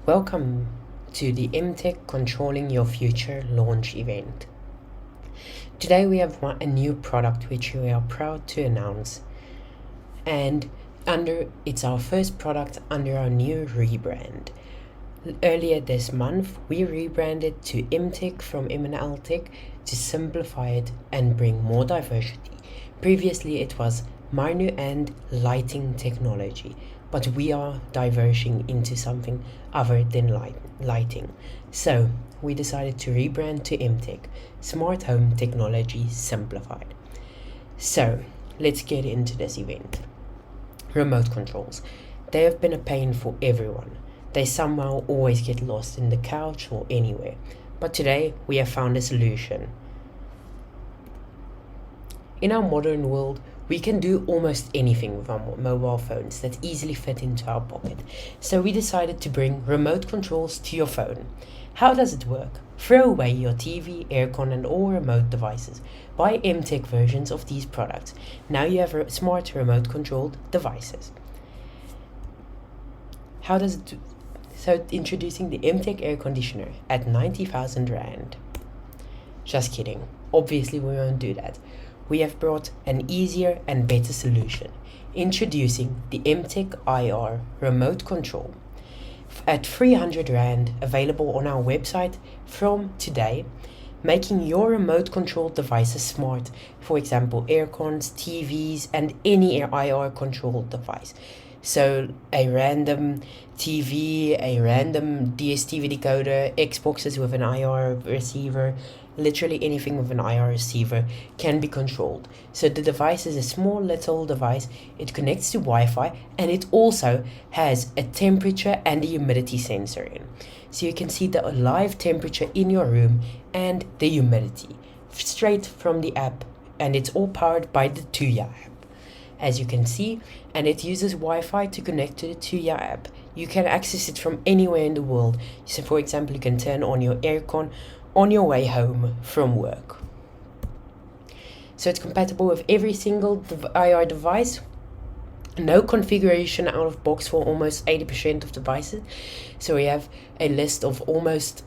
Welcome to the MTech Controlling Your Future launch event. Today we have a new product which we are proud to announce, and it's our first product under our new rebrand. Earlier this month we rebranded to MTech from MTech to simplify it and bring more diversity. Previously it was minor and lighting technology, but we are diverging into something other than lighting. So we decided to rebrand to MTech Smart Home Technology Simplified. So let's get into this event. Remote controls. They have been a pain for everyone. They somehow always get lost in the couch or anywhere. But today we have found a solution. In our modern world, we can do almost anything with our mobile phones that easily fit into our pocket. So we decided to bring remote controls to your phone. How does it work? Throw away your TV, aircon and all remote devices. Buy MTech versions of these products. Now you have smart remote controlled devices. How does it do? So introducing the MTech air conditioner at 90,000 Rand. Just kidding. Obviously we won't do that. We have brought an easier and better solution. Introducing the MTech IR remote control at 300 Rand, available on our website from today, making your remote controlled devices smart. For example, aircons, TVs and any IR controlled device. So a random TV, a random DSTV decoder, Xboxes with an IR receiver, literally anything with an IR receiver can be controlled. So the device is a small little device. It connects to Wi-Fi and it also has a temperature and a humidity sensor in. So you can see the live temperature in your room and the humidity straight from the app, and it's all powered by the Tuya app, as you can see, and it uses Wi-Fi to connect to the Tuya app. You can access it from anywhere in the world. So for example, you can turn on your aircon on your way home from work. So it's compatible with every single IR device. No configuration out of box for almost 80% of devices. So we have a list of almost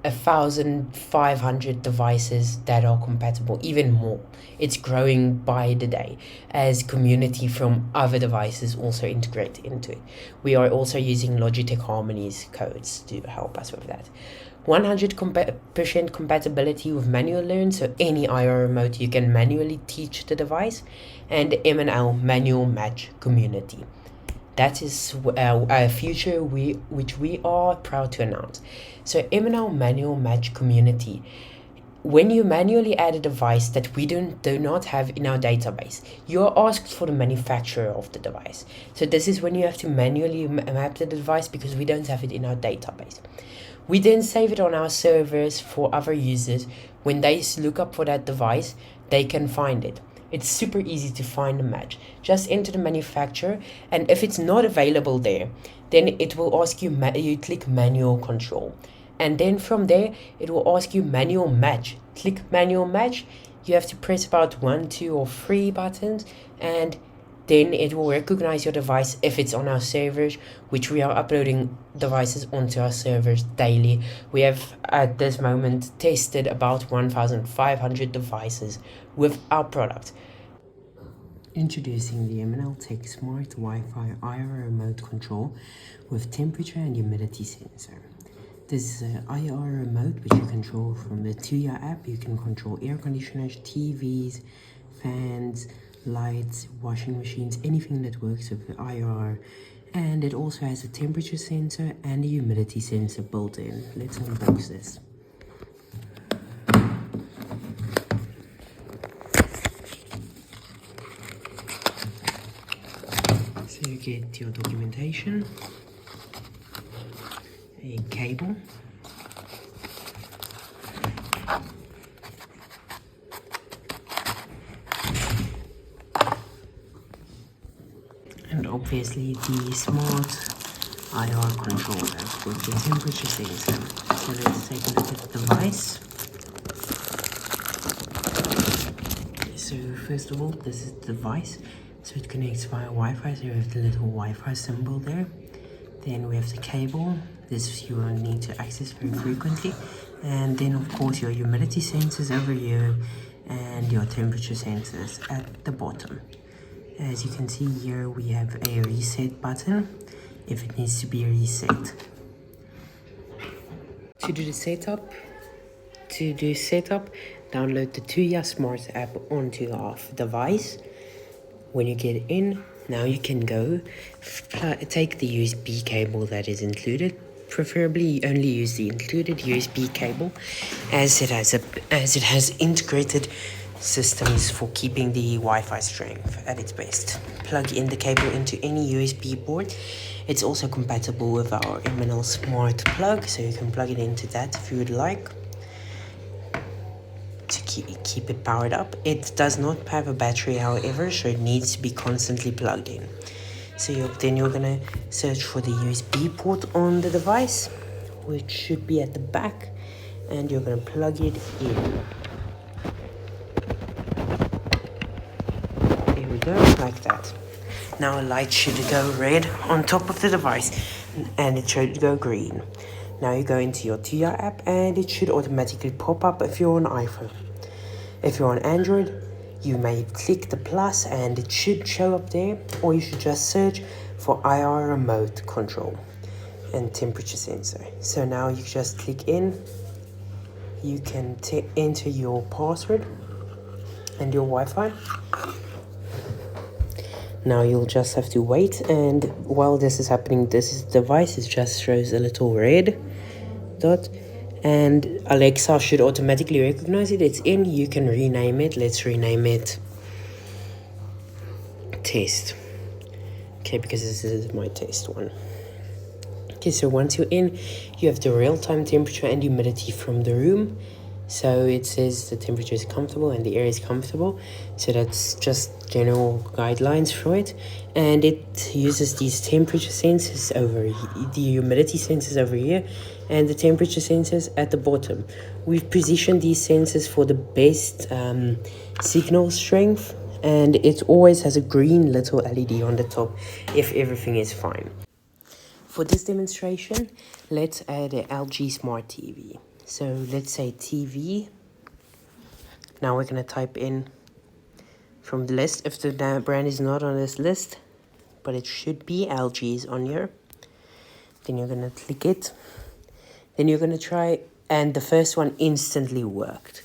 1,500 devices that are compatible, even more. It's growing by the day as community from other devices also integrate into it. We are also using Logitech Harmony's codes to help us with that. 100% compatibility with manual learn, so any IR remote you can manually teach the device, and M&L manual match community. That is a future which we are proud to announce. So M&L manual match community. When you manually add a device that we do not have in our database, you are asked for the manufacturer of the device. So this is when you have to manually map the device because we don't have it in our database. We then save it on our servers for other users. When they look up for that device, they can find it. It's super easy to find a match. Just enter the manufacturer, and if it's not available there, then it will ask you, you click manual control. And then from there, it will ask you manual match. Click manual match. You have to press about 1, 2 or 3 buttons, and then it will recognize your device if it's on our servers, which we are uploading devices onto our servers daily. We have at this moment tested about 1,500 devices with our product. Introducing the Mtech Smart Wi-Fi IR remote control with temperature and humidity sensor. This is an IR remote which you control from the Tuya app. You can control air conditioners, TVs, fans, lights, washing machines, anything that works with the IR. And it also has a temperature sensor and a humidity sensor built in. Let's unbox this. So you get your documentation, a cable, and obviously the smart IR controller with the temperature sensor. So let's take a look at the device. So first of all, this is the device. So it connects via Wi-Fi, so you have the little Wi-Fi symbol there. Then we have the cable. This you will need to access very frequently. And then of course your humidity sensors over here and your temperature sensors at the bottom. As you can see here, we have a reset button if it needs to be reset. To do setup, download the Tuya Smart app onto your device. When you get in, now you can go take the USB cable that is included. Preferably only use the included USB cable, as it has integrated systems for keeping the Wi-Fi strength at its best. Plug in the cable into any USB port. It's also compatible with our MTech Smart plug, so you can plug it into that if you would like to keep it powered up. It does not have a battery, however, so it needs to be constantly plugged in. So then you're gonna search for the USB port on the device, which should be at the back, and you're gonna plug it in. There we go, like that. Now a light should go red on top of the device, and it should go green. Now you go into your Tuya app, and it should automatically pop up if you're on iPhone. If you're on Android, you may click the plus and it should show up there, or you should just search for IR remote control and temperature sensor. So now you just click in, you can enter your password and your Wi-Fi. Now you'll just have to wait, and while this is happening, this device just shows a little red dot, and Alexa should automatically recognize it. It's in. You can rename it. Let's rename it Test. Okay, because this is my test one. Okay, so once you're in, you have the real-time temperature and humidity from the room. So it says the temperature is comfortable and the air is comfortable. So that's just general guidelines for it. And it uses these temperature sensors the humidity sensors over here and the temperature sensors at the bottom. We've positioned these sensors for the best signal strength, and it always has a green little LED on the top if everything is fine. For this demonstration, let's add an LG Smart TV. So let's say TV. Now we're going to type in from the list, if the brand is not on this list, but it should be, LG's on here. Then you're going to click it. Then you're going to try, and the first one instantly worked.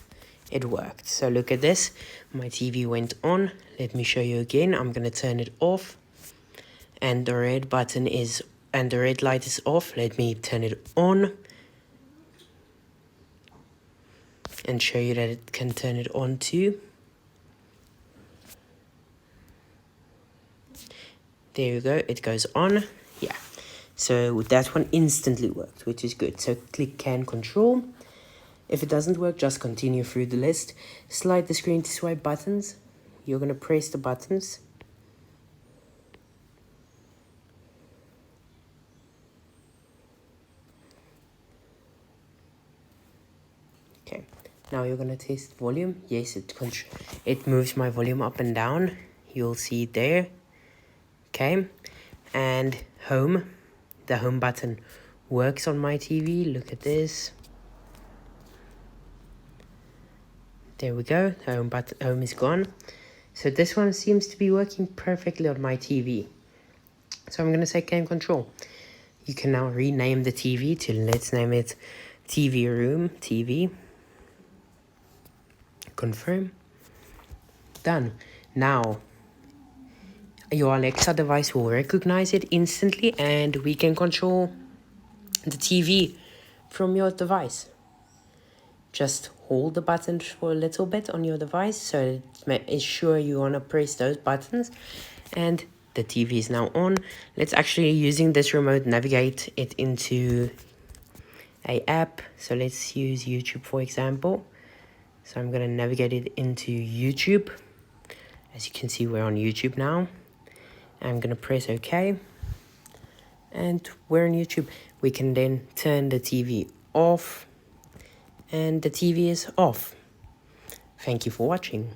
It worked. So look at this. My TV went on. Let me show you again. I'm going to turn it off. And the red button is, and the red light is off. Let me turn it on and show you that it can turn it on too. There you go, it goes on. Yeah, so that one instantly worked, which is good. So click can control. If it doesn't work, just continue through the list. Slide the screen to swipe buttons. You're going to press the buttons. Okay, now you're going to test volume. Yes, it moves my volume up and down. You'll see it there. Okay, and home. The home button works on my TV. Look at this. There we go. Home is gone. So this one seems to be working perfectly on my TV. So I'm going to say can control. You can now rename the TV to, let's name it TV room TV. Confirm. Done. Now your Alexa device will recognize it instantly, and we can control the TV from your device. Just hold the button for a little bit on your device, so it's sure you want to press those buttons, and the TV is now on. Let's actually, using this remote, navigate it into a app. So let's use YouTube, for example. So I'm going to navigate it into YouTube. As you can see, we're on YouTube now. I'm going to press OK. And we're on YouTube. We can then turn the TV off. And the TV is off. Thank you for watching.